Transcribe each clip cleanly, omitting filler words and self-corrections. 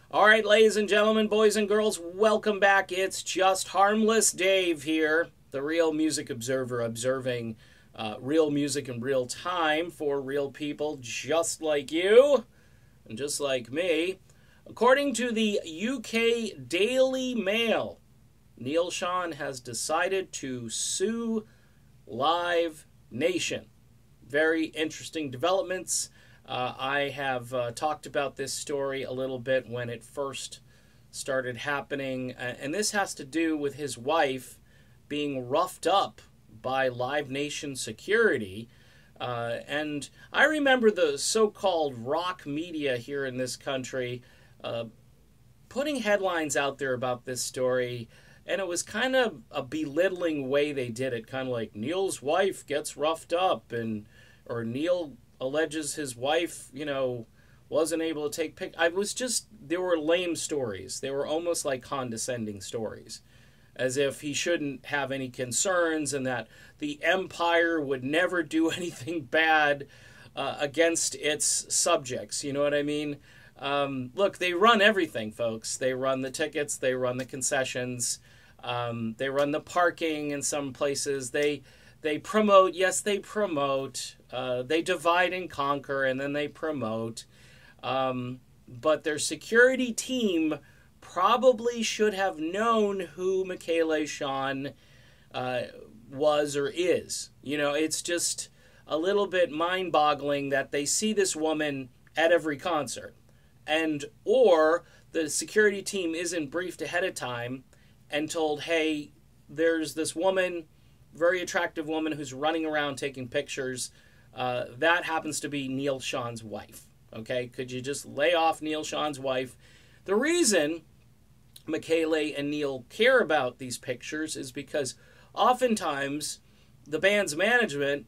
All right, ladies and gentlemen, boys and girls, welcome back. It's just Harmless Dave here, the Real Music Observer, observing real music in real time for real people just like you and just like me. According to the UK Daily Mail, Neal Schon has decided to sue Live Nation. Very interesting developments. I have talked about this story a little bit when it first started happening, and this has to do with his wife being roughed up by Live Nation security. And I remember the so-called rock media here in this country putting headlines out there about this story, and it was kind of a belittling way they did it, kind of like Neal's wife gets roughed up, or Neal alleges his wife, wasn't able to take pictures. There were lame stories. They were almost like condescending stories, as if he shouldn't have any concerns and that the empire would never do anything bad against its subjects. You know what I mean? Look, they run everything, folks. They run the tickets. They run the concessions. They run the parking in some places. They promote. Yes, they promote. They divide and conquer, and then they promote. But their security team probably should have known who Michaela Schon was or is. It's just a little bit mind-boggling that they see this woman at every concert, or the security team isn't briefed ahead of time and told, hey, there's this woman, very attractive woman, who's running around taking pictures. That happens to be Neal Schon's wife. Okay, could you just lay off Neal Schon's wife? The reason Michaela and Neal care about these pictures is because oftentimes the band's management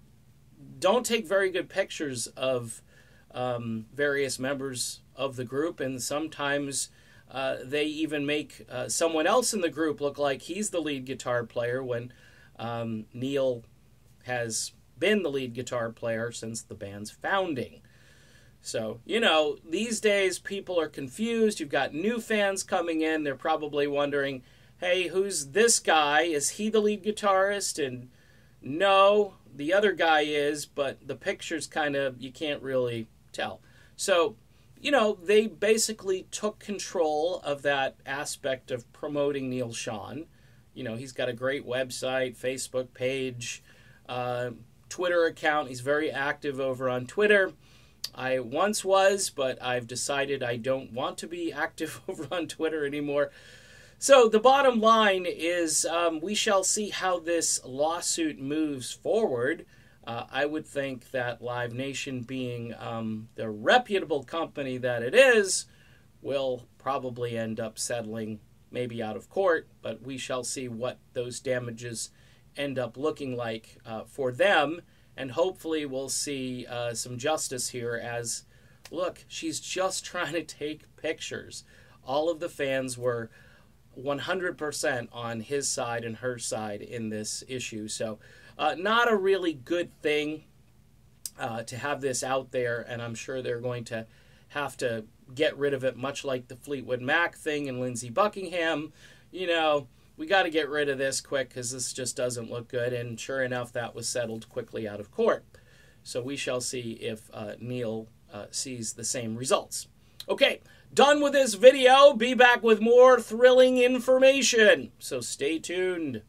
don't take very good pictures of various members of the group, and sometimes they even make someone else in the group look like he's the lead guitar player when Neal has been the lead guitar player since the band's founding. So, these days people are confused. You've got new fans coming in. They're probably wondering, hey, who's this guy? Is he the lead guitarist? And no, the other guy is, but the picture's you can't really tell. So, they basically took control of that aspect of promoting Neal Schon. He's got a great website, Facebook page, Twitter account. He's very active over on Twitter. I once was, but I've decided I don't want to be active over on Twitter anymore. So the bottom line is we shall see how this lawsuit moves forward. I would think that Live Nation, being the reputable company that it is, will probably end up settling, maybe out of court, but we shall see what those damages end up looking like for them. And hopefully we'll see some justice here as, look, she's just trying to take pictures. All of the fans were 100% on his side and her side in this issue. So not a really good thing to have this out there, and I'm sure they're going to have to get rid of it, much like the Fleetwood Mac thing and Lindsey Buckingham. We got to get rid of this quick because this just doesn't look good. And sure enough, that was settled quickly out of court. So we shall see if Neal sees the same results. Okay, done with this video. Be back with more thrilling information. So stay tuned.